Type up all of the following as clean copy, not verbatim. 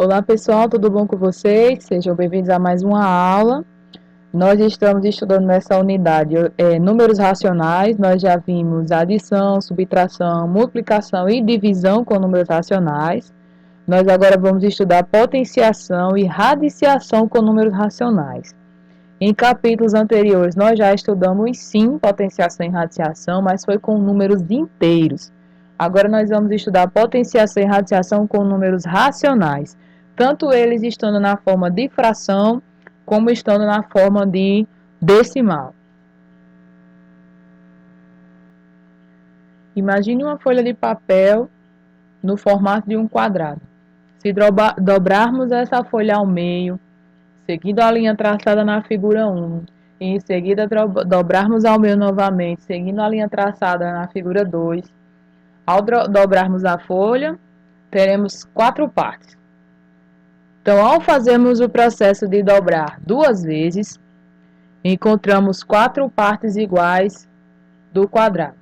Olá pessoal, tudo bom com vocês? Sejam bem-vindos a mais uma aula. Nós estamos estudando nessa unidade números racionais. Nós já vimos adição, subtração, multiplicação e divisão com números racionais. Nós agora vamos estudar potenciação e radiciação com números racionais. Em capítulos anteriores nós já estudamos sim potenciação e radiciação, mas foi com números inteiros. Agora nós vamos estudar potenciação e radiciação com números racionais, tanto eles estando na forma de fração, como estando na forma de decimal. Imagine uma folha de papel no formato de um quadrado. Se dobrarmos essa folha ao meio, seguindo a linha traçada na figura 1, e em seguida dobrarmos ao meio novamente, seguindo a linha traçada na figura 2, ao dobrarmos a folha, teremos 4 partes. Então, ao fazermos o processo de dobrar 2 vezes, encontramos 4 partes iguais do quadrado.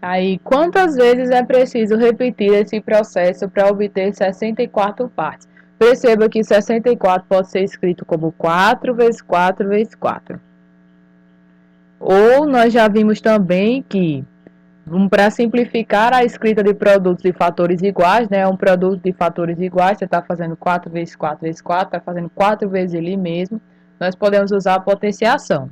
Aí, quantas vezes é preciso repetir esse processo para obter 64 partes? Perceba que 64 pode ser escrito como 4 vezes 4 vezes 4. Ou nós já vimos também que, para simplificar a escrita de produtos de fatores iguais, né, um produto de fatores iguais, você está fazendo 4 vezes 4 vezes 4, está fazendo 4 vezes ele mesmo, nós podemos usar a potenciação,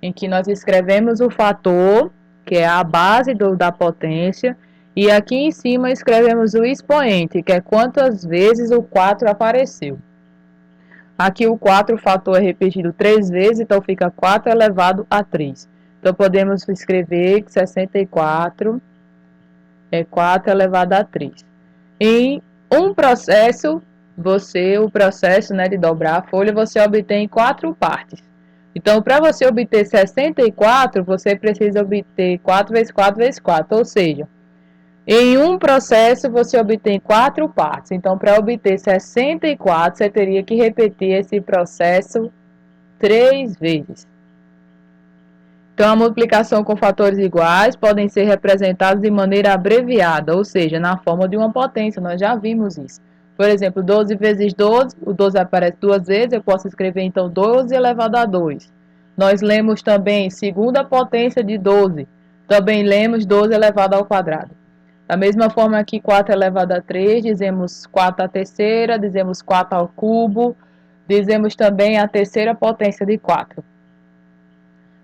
em que nós escrevemos o fator, que é a base da potência, e aqui em cima escrevemos o expoente, que é quantas vezes o 4 apareceu. Aqui o 4, o fator é repetido 3 vezes, então fica 4 elevado a 3. Então podemos escrever que 64 é 4 elevado a 3. Em um processo, o processo, né, de dobrar a folha, você obtém 4 partes. Então, para você obter 64, você precisa obter 4 vezes 4 vezes 4, ou seja, em um processo você obtém 4 partes. Então, para obter 64, você teria que repetir esse processo 3 vezes. Então, a multiplicação com fatores iguais podem ser representados de maneira abreviada, ou seja, na forma de uma potência. Nós já vimos isso. Por exemplo, 12 vezes 12, o 12 aparece 2 vezes, eu posso escrever então 12 elevado a 2. Nós lemos também segunda potência de 12. Também lemos 12 elevado ao quadrado. Da mesma forma aqui, 4 elevado a 3, dizemos 4 à terceira, dizemos 4 ao cubo, dizemos também a terceira potência de 4.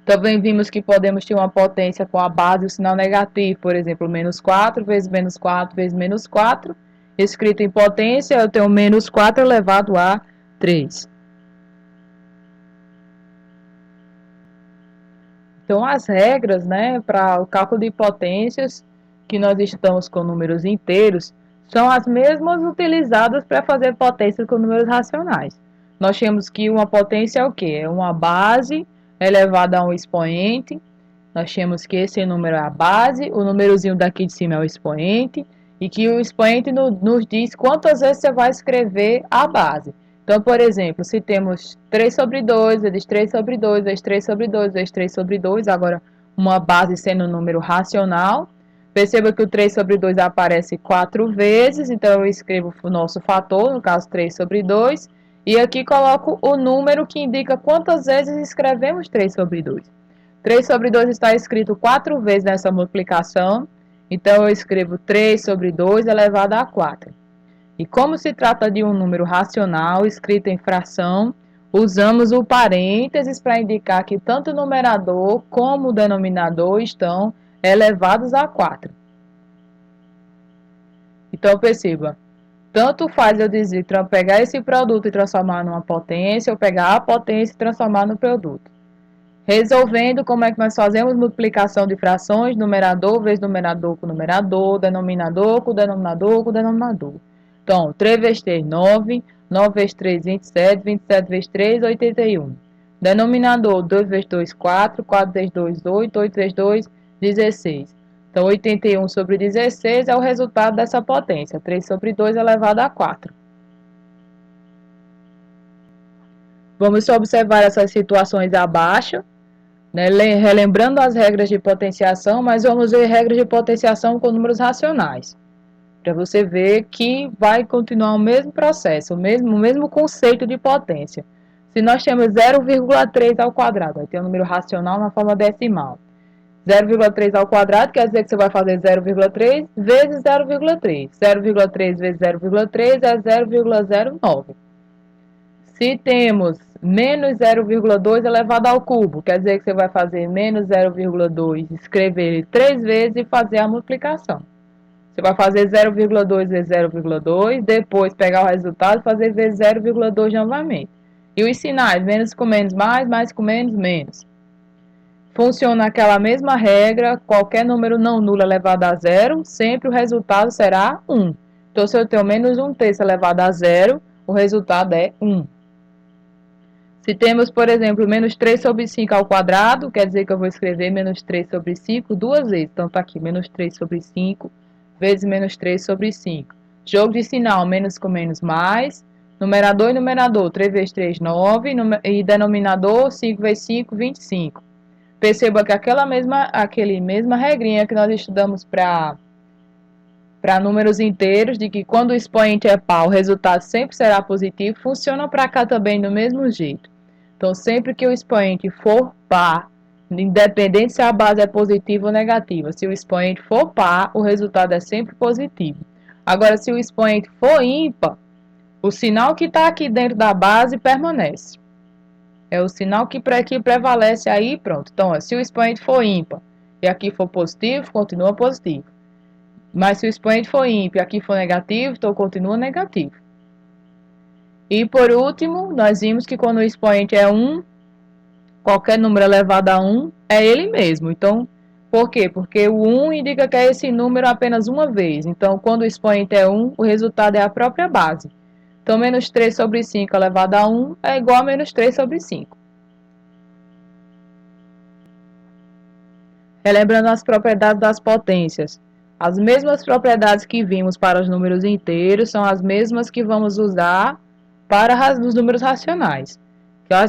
Também vimos que podemos ter uma potência com a base e o sinal negativo, por exemplo, menos 4 vezes menos 4 vezes menos 4. Escrito em potência, eu tenho menos 4 elevado a 3. Então, as regras, né, para o cálculo de potências, que nós estamos com números inteiros, são as mesmas utilizadas para fazer potências com números racionais. Nós temos que uma potência é o quê? É uma base elevada a um expoente. Nós temos que esse número é a base, o númerozinho daqui de cima é o expoente, e que o expoente nos diz quantas vezes você vai escrever a base. Então, por exemplo, se temos 3 sobre 2, vezes 3 sobre 2, vezes 3 sobre 2, vezes 3 sobre 2, agora uma base sendo um número racional, perceba que o 3 sobre 2 aparece 4 vezes, então eu escrevo o nosso fator, no caso 3 sobre 2, e aqui coloco o número que indica quantas vezes escrevemos 3 sobre 2. 3 sobre 2 está escrito 4 vezes nessa multiplicação, então eu escrevo 3 sobre 2 elevado a 4. E como se trata de um número racional escrito em fração, usamos o parênteses para indicar que tanto o numerador como o denominador estão elevados a 4. Então perceba, tanto faz eu dizer pegar esse produto e transformar numa potência, ou pegar a potência e transformar no produto. Resolvendo, como é que nós fazemos multiplicação de frações, numerador vezes numerador com numerador, denominador com denominador com denominador. Então, 3 vezes 3, 9, 9 vezes 3, 27, 27 vezes 3, 81. Denominador, 2 vezes 2, 4, 4 vezes 2, 8, 8 vezes 2, 16. Então, 81 sobre 16 é o resultado dessa potência, 3 sobre 2 elevado a 4. Vamos observar essas situações abaixo, né, relembrando as regras de potenciação, mas vamos ver regras de potenciação com números racionais, para você ver que vai continuar o mesmo processo, o mesmo conceito de potência. Se nós temos 0,3 ao quadrado, aí tem um número racional na forma decimal. 0,3 ao quadrado quer dizer que você vai fazer 0,3 vezes 0,3. 0,3 vezes 0,3 é 0,09. Se temos menos 0,2 elevado ao cubo, quer dizer que você vai fazer menos 0,2, escrever ele 3 vezes e fazer a multiplicação. Você vai fazer 0,2 vezes 0,2, depois pegar o resultado e fazer vezes 0,2 novamente. E os sinais, menos com menos mais, mais com menos, menos. Funciona aquela mesma regra, qualquer número não nulo elevado a zero, sempre o resultado será 1. Então, se eu tenho menos 1/3 elevado a zero, o resultado é 1. Se temos, por exemplo, menos 3 sobre 5 ao quadrado, quer dizer que eu vou escrever menos 3 sobre 5 duas vezes. Então, está aqui, menos 3 sobre 5 vezes menos 3 sobre 5. Jogo de sinal, menos com menos mais. Numerador e numerador, 3 vezes 3, 9. E denominador, 5 vezes 5, 25. Perceba que aquela mesma regrinha que nós estudamos para números inteiros, de que quando o expoente é par, o resultado sempre será positivo, funciona para cá também do mesmo jeito. Então, sempre que o expoente for par, independente se a base é positiva ou negativa, se o expoente for par, o resultado é sempre positivo. Agora, se o expoente for ímpar, o sinal que está aqui dentro da base permanece. É o sinal que prevalece aí, pronto. Então, ó, se o expoente for ímpar e aqui for positivo, continua positivo. Mas se o expoente for ímpar e aqui for negativo, então continua negativo. E por último, nós vimos que quando o expoente é 1, qualquer número elevado a 1 é ele mesmo. Então, por quê? Porque o 1 indica que é esse número apenas uma vez. Então, quando o expoente é 1, o resultado é a própria base. Então, menos 3 sobre 5 elevado a 1 é igual a menos 3 sobre 5. Relembrando as propriedades das potências. As mesmas propriedades que vimos para os números inteiros são as mesmas que vamos usar para os números racionais.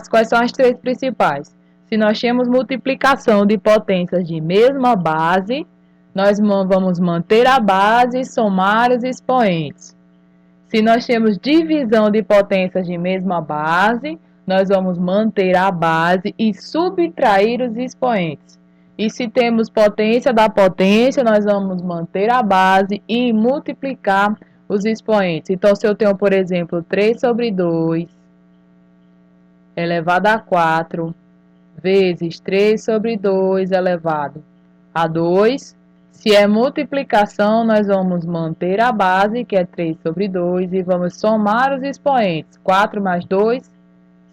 Quais são as três principais? Se nós temos multiplicação de potências de mesma base, nós vamos manter a base e somar os expoentes. Se nós temos divisão de potências de mesma base, nós vamos manter a base e subtrair os expoentes. E se temos potência da potência, nós vamos manter a base e multiplicar os expoentes. Então, se eu tenho, por exemplo, 3 sobre 2 elevado a 4 vezes 3 sobre 2 elevado a 2, se é multiplicação, nós vamos manter a base, que é 3 sobre 2, e vamos somar os expoentes. 4 mais 2,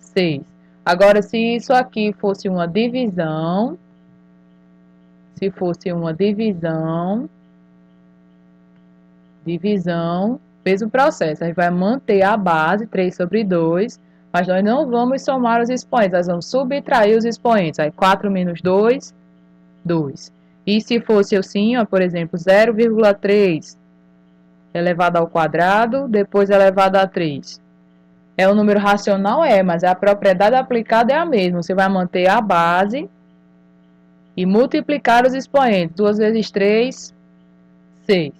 6. Agora, se isso aqui fosse uma divisão, mesmo processo, a gente vai manter a base, 3 sobre 2, mas nós não vamos somar os expoentes, nós vamos subtrair os expoentes. Aí, 4 menos 2, 2. E se fosse assim, ó, por exemplo, 0,3 elevado ao quadrado, depois elevado a 3. É um número racional? É, mas a propriedade aplicada é a mesma. Você vai manter a base e multiplicar os expoentes. 2 vezes 3, 6.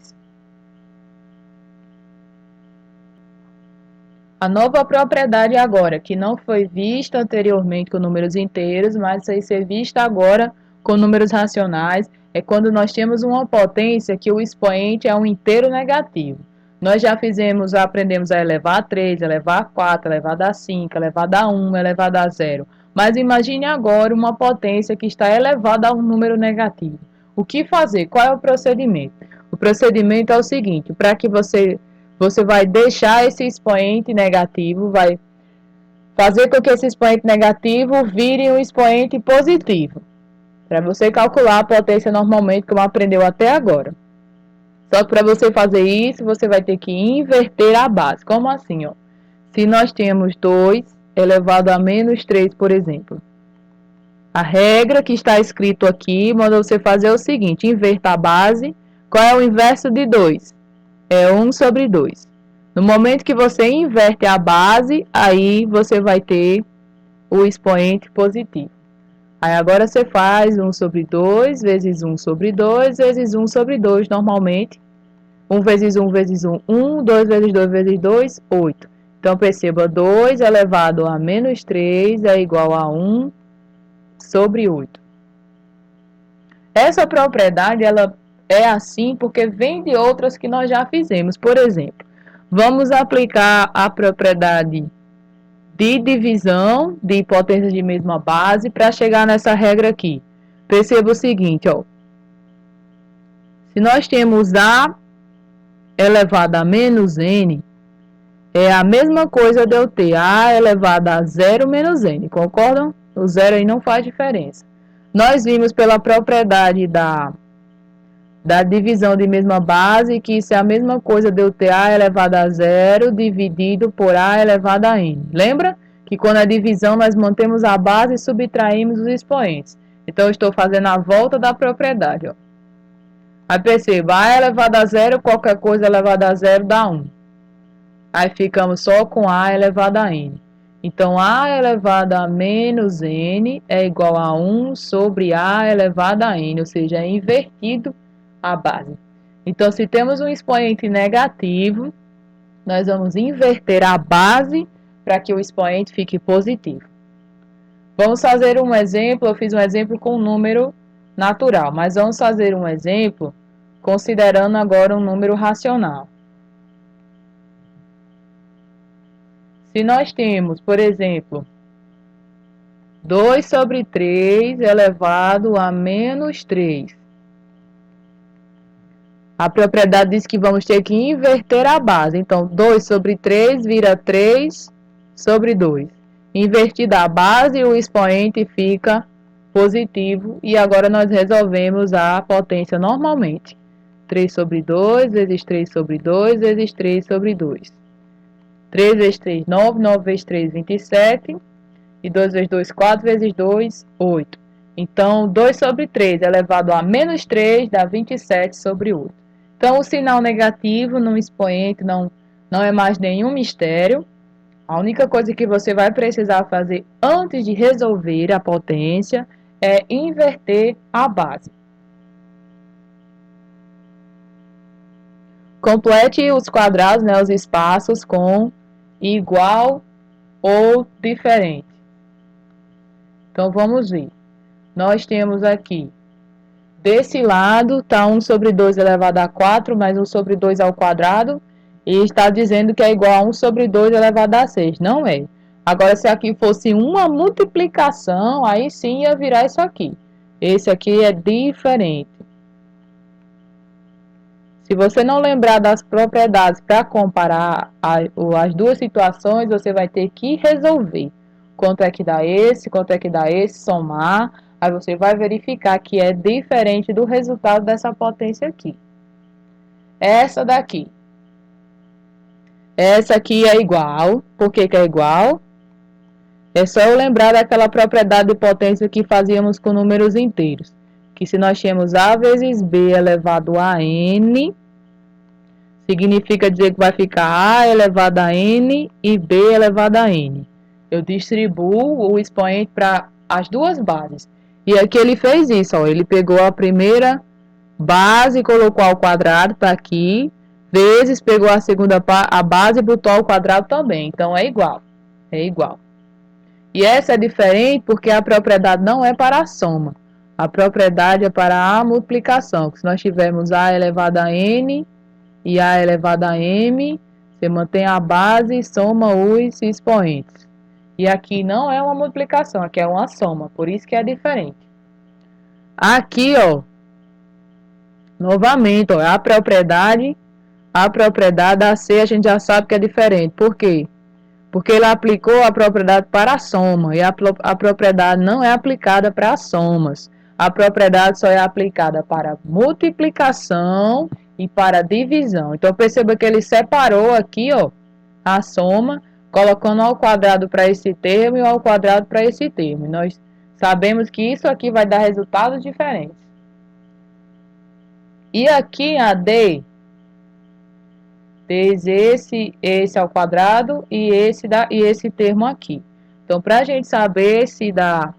A nova propriedade agora, que não foi vista anteriormente com números inteiros, mas vai ser vista agora com números racionais, é quando nós temos uma potência que o expoente é um inteiro negativo. Nós já aprendemos a elevar a 3, elevar a 4, elevado a 5, elevado a 1, elevado a 0. Mas imagine agora uma potência que está elevada a um número negativo. O que fazer? Qual é o procedimento? O procedimento é o seguinte, para que você vai deixar esse expoente negativo, vai fazer com que esse expoente negativo vire um expoente positivo. Para você calcular a potência normalmente, como aprendeu até agora. Só que para você fazer isso, você vai ter que inverter a base. Como assim? Ó? Se nós temos 2 elevado a menos 3, por exemplo. A regra que está escrito aqui manda você fazer o seguinte, inverta a base. Qual é o inverso de 2? É 1 sobre 2. No momento que você inverte a base, aí você vai ter o expoente positivo. Aí agora você faz 1 sobre 2 vezes 1 sobre 2 vezes 1 sobre 2 normalmente. 1 vezes 1 vezes 1, 1. 2 vezes 2 vezes 2, 8. Então perceba, 2 elevado a menos 3 é igual a 1 sobre 8. Essa propriedade ela é assim porque vem de outras que nós já fizemos. Por exemplo, vamos aplicar a propriedade de divisão de potências de mesma base para chegar nessa regra aqui. Perceba o seguinte, ó. Se nós temos A elevado a menos N, é a mesma coisa de eu ter A elevado a 0 menos N, concordam? O zero aí não faz diferença. Nós vimos pela propriedade da divisão de mesma base, que isso é a mesma coisa de eu ter A elevado a 0 dividido por A elevado a N. Lembra? Que quando é divisão nós mantemos a base e subtraímos os expoentes. Então eu estou fazendo a volta da propriedade. Ó. Aí perceba, A elevado a 0, qualquer coisa elevada a 0 dá 1. Aí ficamos só com A elevado a N. Então, A elevado a menos N é igual a 1 sobre A elevado a N, ou seja, é invertido a base. Então, se temos um expoente negativo, nós vamos inverter a base para que o expoente fique positivo. Vamos fazer um exemplo, eu fiz um exemplo com um número natural, mas vamos fazer um exemplo considerando agora um número racional. Se nós temos, por exemplo, 2 sobre 3 elevado a menos 3. A propriedade diz que vamos ter que inverter a base. Então, 2 sobre 3 vira 3 sobre 2. Invertida a base, o expoente fica positivo. E agora nós resolvemos a potência normalmente. 3 sobre 2 vezes 3 sobre 2 vezes 3 sobre 2. 3 vezes 3, 9. 9 vezes 3, 27. E 2 vezes 2, 4 vezes 2, 8. Então, 2 sobre 3 elevado a menos 3 dá 27 sobre 8. Então, o sinal negativo no expoente não é mais nenhum mistério. A única coisa que você vai precisar fazer antes de resolver a potência é inverter a base. Complete os quadrados, né, os espaços com igual ou diferente. Então, vamos ver. Nós temos aqui, desse lado, está 1 sobre 2 elevado a 4, mais 1 sobre 2 ao quadrado, e está dizendo que é igual a 1 sobre 2 elevado a 6. Não é. Agora, se aqui fosse uma multiplicação, aí sim ia virar isso aqui. Esse aqui é diferente. Se você não lembrar das propriedades para comparar as duas situações, você vai ter que resolver. Quanto é que dá esse, quanto é que dá esse, somar. Aí você vai verificar que é diferente do resultado dessa potência aqui. Essa daqui. Essa aqui é igual. Por que que é igual? É só eu lembrar daquela propriedade de potência que fazíamos com números inteiros. Que se nós tínhamos A vezes B elevado a N, significa dizer que vai ficar A elevado a N e B elevado a N. Eu distribuo o expoente para as duas bases. E aqui ele fez isso, ó. Ele pegou a primeira base e colocou ao quadrado para aqui, vezes pegou a segunda a base e botou ao quadrado também. Então, é igual. É igual. E essa é diferente porque a propriedade não é para a soma. A propriedade é para a multiplicação. Se nós tivermos A elevado a N e A elevado a M, você mantém a base e soma os expoentes. E aqui não é uma multiplicação, aqui é uma soma, por isso que é diferente. Aqui, ó, novamente, ó, a propriedade AC a gente já sabe que é diferente. Por quê? Porque ele aplicou a propriedade para a soma, e a propriedade não é aplicada para as somas. A propriedade só é aplicada para multiplicação e para divisão. Então, perceba que ele separou aqui, ó, a soma, colocando ao quadrado para esse termo e ao quadrado para esse termo. Nós sabemos que isso aqui vai dar resultados diferentes. E aqui a D, esse ao quadrado e esse termo aqui. Então, para a gente saber se dá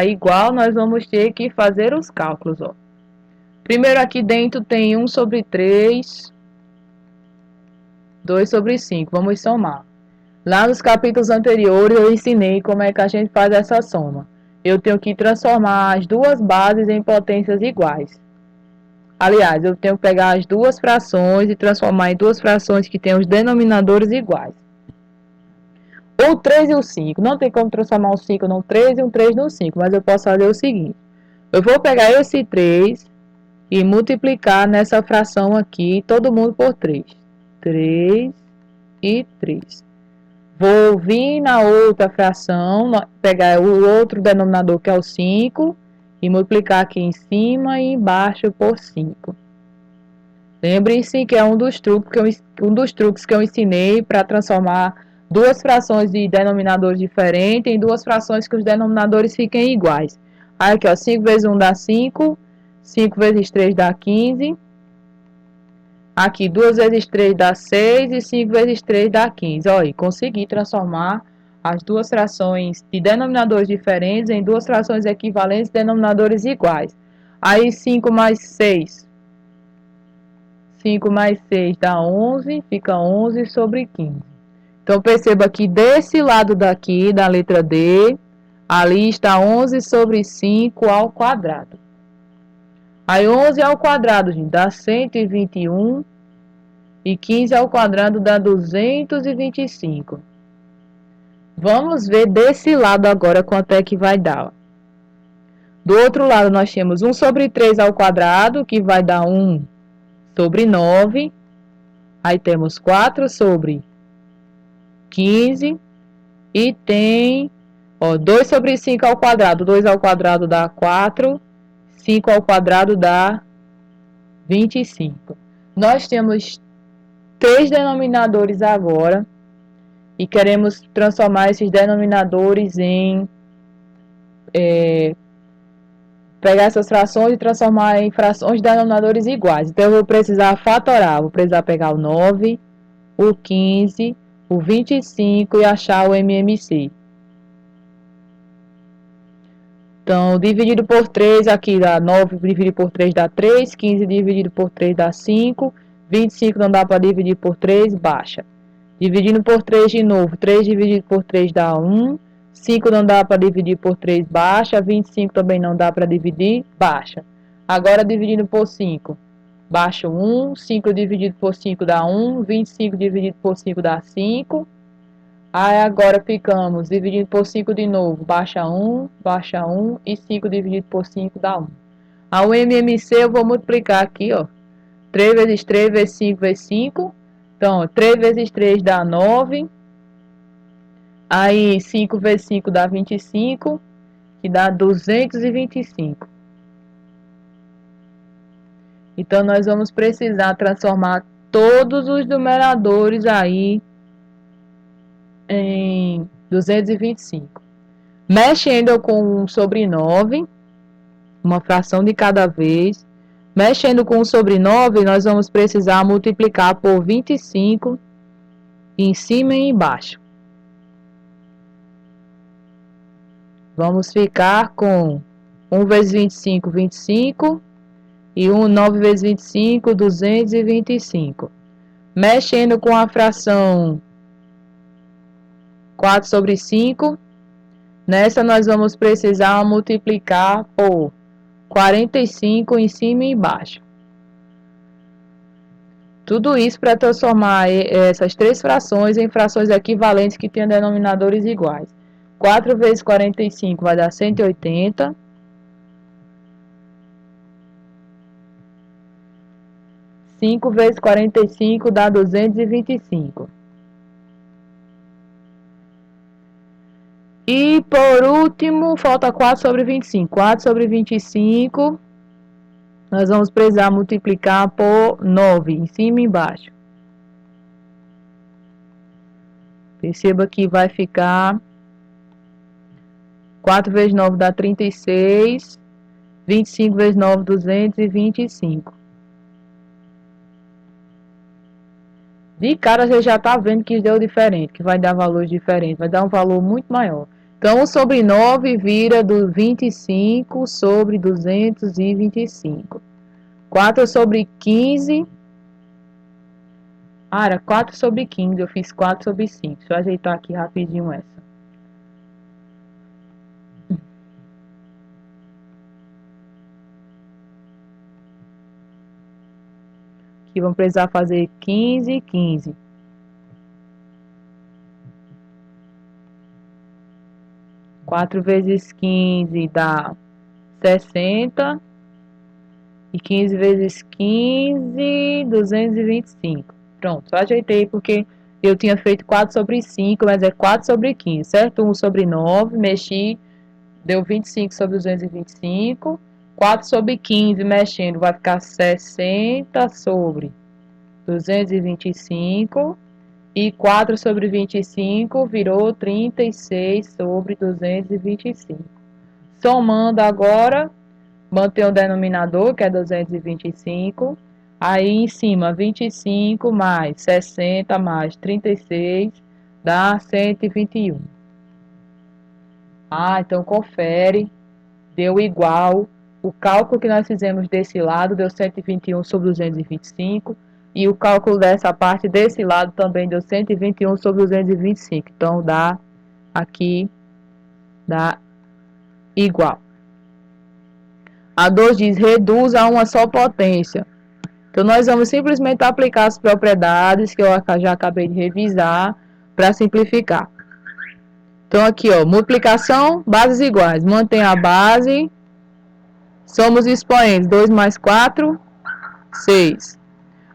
igual, nós vamos ter que fazer os cálculos, ó. Primeiro aqui dentro tem 1 sobre 3, 2 sobre 5. Vamos somar. Lá nos capítulos anteriores eu ensinei como é que a gente faz essa soma. Eu tenho que transformar as duas bases em potências iguais. Aliás, eu tenho que pegar as duas frações e transformar em duas frações que têm os denominadores iguais. O 3 e o 5. Não tem como transformar um 5 no 3 e um 3 no 5, mas eu posso fazer o seguinte. Eu vou pegar esse 3 e multiplicar nessa fração aqui, todo mundo por 3. 3 e 3. Vou vir na outra fração, pegar o outro denominador que é o 5 e multiplicar aqui em cima e embaixo por 5. Lembrem-se que é um dos truques que eu ensinei para transformar duas frações de denominadores diferentes em duas frações que os denominadores fiquem iguais. Aí aqui, ó, 5 vezes 1 dá 5, 5 vezes 3 dá 15. Aqui, 2 vezes 3 dá 6 e 5 vezes 3 dá 15. Olha aí, consegui transformar as duas frações de denominadores diferentes em duas frações equivalentes de denominadores iguais. Aí, 5 mais 6. 5 mais 6 dá 11, fica 11 sobre 15. Então, perceba que desse lado daqui, da letra D, ali está 11 sobre 5 ao quadrado. Aí, 11 ao quadrado, gente, dá 121. E 15 ao quadrado dá 225. Vamos ver desse lado agora quanto é que vai dar. Do outro lado, nós temos 1 sobre 3 ao quadrado, que vai dar 1 sobre 9. Aí temos 4 sobre 15. E tem 2 sobre 5 ao quadrado. 2 ao quadrado dá 4. 5 ao quadrado dá 25. Nós temos 3 denominadores agora. E queremos transformar esses denominadores em... pegar essas frações e transformar em frações de denominadores iguais. Então, eu vou precisar fatorar. Vou precisar pegar o 9, o 15, o 25 e achar o MMC. Então, dividido por 3, aqui dá 9 dividido por 3 dá 3, 15 dividido por 3 dá 5, 25 não dá para dividir por 3, baixa. Dividindo por 3 de novo, 3 dividido por 3 dá 1, 5 não dá para dividir por 3, baixa, 25 também não dá para dividir, baixa. Agora dividindo por 5, baixa 1, 5 dividido por 5 dá 1, 25 dividido por 5 dá 5. Aí agora ficamos dividindo por 5 de novo, baixa 1 e 5 dividido por 5 dá 1. O MMC eu vou multiplicar aqui, ó, 3 vezes 3 vezes 5 vezes 5. Então, 3 vezes 3 dá 9. Aí, 5 vezes 5 dá 25, que dá 225. Então, nós vamos precisar transformar todos os numeradores aí em 225. Mexendo com 1 sobre 9, uma fração de cada vez. Mexendo com 1 sobre 9, nós vamos precisar multiplicar por 25 em cima e embaixo. Vamos ficar com 1 vezes 25, 25. E 9 vezes 25, 225. Mexendo com a fração 4 sobre 5. Nessa nós vamos precisar multiplicar por 45 em cima e embaixo. Tudo isso para transformar essas três frações em frações equivalentes que tenham denominadores iguais. 4 vezes 45 vai dar 180. 5 vezes 45 dá 225. E por último, falta 4 sobre 25. 4 sobre 25, nós vamos precisar multiplicar por 9, em cima e embaixo. Perceba que vai ficar 4 vezes 9 dá 36. 25 vezes 9, 225. De cara você já está vendo que deu diferente, que vai dar valores diferentes, vai dar um valor muito maior. Então, 1 sobre 9 vira do 25 sobre 225. 4 sobre 15. Ah, era 4 sobre 15, eu fiz 4 sobre 5. Deixa eu ajeitar aqui rapidinho essa. Aqui vamos precisar fazer 15 e 15. 4 vezes 15 dá 60. E 15 vezes 15, 225. Pronto, só ajeitei porque eu tinha feito 4 sobre 5, mas é 4 sobre 15, certo? 1 sobre 9, mexi, deu 25 sobre 225. 4 sobre 15, mexendo, vai ficar 60 sobre 225. E 4 sobre 25 virou 36 sobre 225. Somando agora, mantém o denominador, que é 225. Aí em cima, 25 mais 60 mais 36 dá 121. Ah, então confere. Deu igual. O cálculo que nós fizemos desse lado deu 121 sobre 225. E o cálculo dessa parte desse lado também deu 121 sobre 225. Então dá aqui, dá igual. A 2 diz, reduz a uma só potência. Então, nós vamos simplesmente aplicar as propriedades que eu já acabei de revisar para simplificar. Então, aqui, ó, multiplicação, bases iguais. Mantém a base, somos expoentes. 2 mais 4, 6.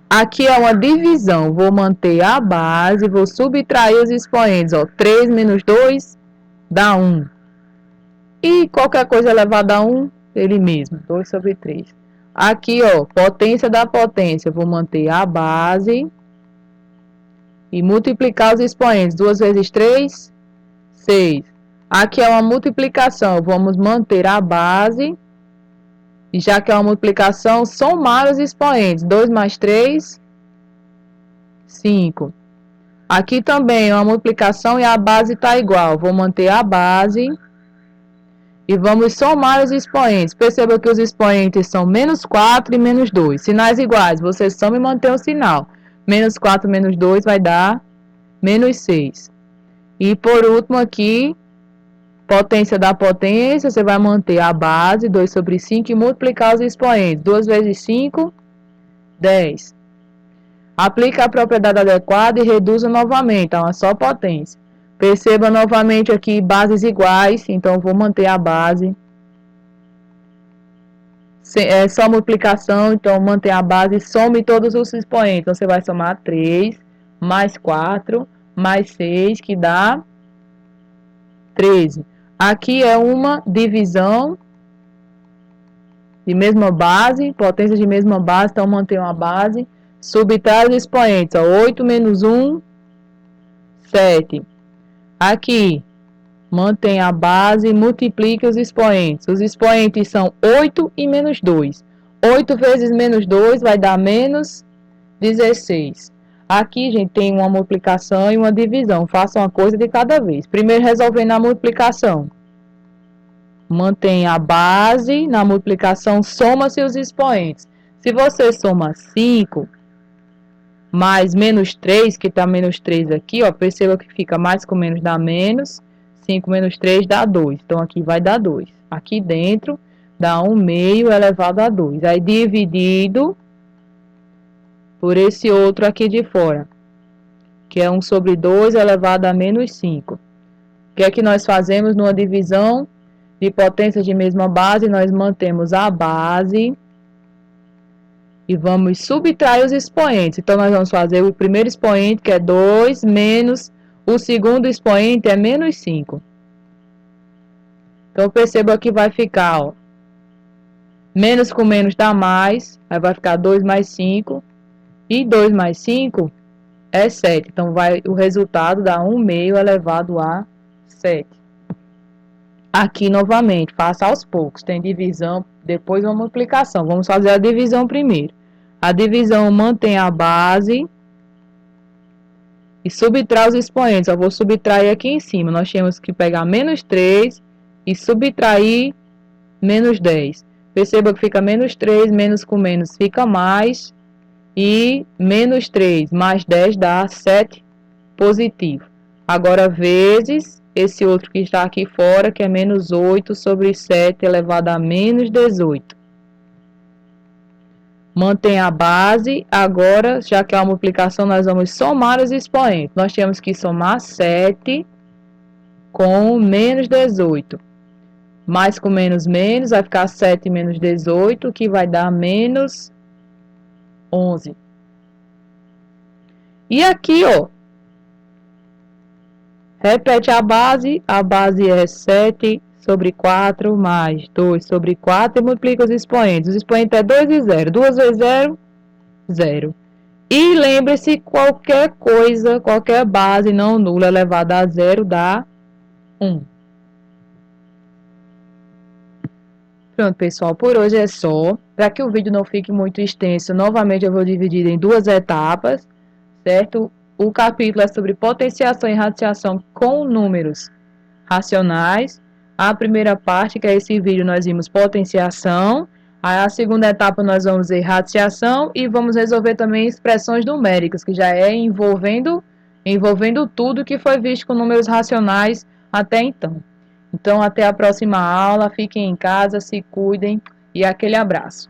Aqui é uma divisão. Vou manter a base, vou subtrair os expoentes. Ó, 3 menos 2 dá 1. E qualquer coisa elevada a 1, ele mesmo, 2 sobre 3. Aqui, ó, potência da potência, vou manter a base e multiplicar os expoentes. 2 vezes 3, 6. Aqui é uma multiplicação, vamos manter a base. E já que é uma multiplicação, somar os expoentes. 2 mais 3, 5. Aqui também é uma multiplicação e a base está igual. Vou manter a base. E vamos somar os expoentes. Perceba que os expoentes são menos 4 e menos 2. Sinais iguais, você soma e mantém o sinal. Menos 4 menos 2 vai dar menos 6. E por último aqui, potência da potência, você vai manter a base, 2 sobre 5, e multiplicar os expoentes. 2 vezes 5, 10. Aplica a propriedade adequada e reduza novamente a uma só potência. Perceba novamente aqui bases iguais, então vou manter a base. É só multiplicação, então manter a base, some todos os expoentes. Então você vai somar 3 mais 4 mais 6, que dá 13. Aqui é uma divisão de mesma base, potência de mesma base, então manter uma base. Subtrai os expoentes, ó, 8 menos 1, 7. Aqui, mantém a base e multiplique os expoentes. Os expoentes são 8 e menos 2. 8 vezes menos 2 vai dar menos 16. Aqui, gente, tem uma multiplicação e uma divisão. Faça uma coisa de cada vez. Primeiro, resolvendo a multiplicação. Mantém a base, na multiplicação, soma-se os expoentes. Se você soma 5 mais menos 3, que está menos 3 aqui, ó, perceba que fica mais com menos dá menos. 5 menos 3 dá 2. Então, aqui vai dar 2. Aqui dentro dá 1 meio elevado a 2. Aí, dividido por esse outro aqui de fora, que é 1 sobre 2 elevado a menos 5. O que é que nós fazemos numa divisão de potências de mesma base? Nós mantemos a base e vamos subtrair os expoentes. Então, nós vamos fazer o primeiro expoente, que é 2, menos o segundo expoente, é menos 5. Então, perceba que vai ficar, ó, menos com menos dá mais, aí vai ficar 2 mais 5, e 2 mais 5 é 7. Então, o resultado dá 1 meio elevado a 7. Aqui, novamente, faça aos poucos. Tem divisão, depois uma multiplicação. Vamos fazer a divisão primeiro. A divisão mantém a base e subtrai os expoentes. Eu vou subtrair aqui em cima. Nós temos que pegar menos 3 e subtrair menos 10. Perceba que fica menos 3, menos com menos fica mais, e menos 3 mais 10 dá 7 positivo. Agora, vezes esse outro que está aqui fora, que é menos 8 sobre 7 elevado a menos 18. Mantém a base. Agora, já que é uma multiplicação, nós vamos somar os expoentes. Nós temos que somar 7 com menos 18. Mais com menos, vai ficar 7 menos 18, que vai dar menos 11. E aqui, ó, repete a base é 7 sobre 4 mais 2 sobre 4 e multiplica os expoentes. Os expoentes é 2 e 0. 2 vezes 0, 0. E lembre-se, qualquer coisa, qualquer base não nula elevada a 0 dá 1. Pronto, pessoal, por hoje é só. Para que o vídeo não fique muito extenso, novamente eu vou dividir em duas etapas, certo? O capítulo é sobre potenciação e radiciação com números racionais. A primeira parte, que é esse vídeo, nós vimos potenciação. Aí a segunda etapa nós vamos ver radiciação e vamos resolver também expressões numéricas, que já é envolvendo tudo que foi visto com números racionais até então. Então, até a próxima aula. Fiquem em casa, se cuidem e aquele abraço.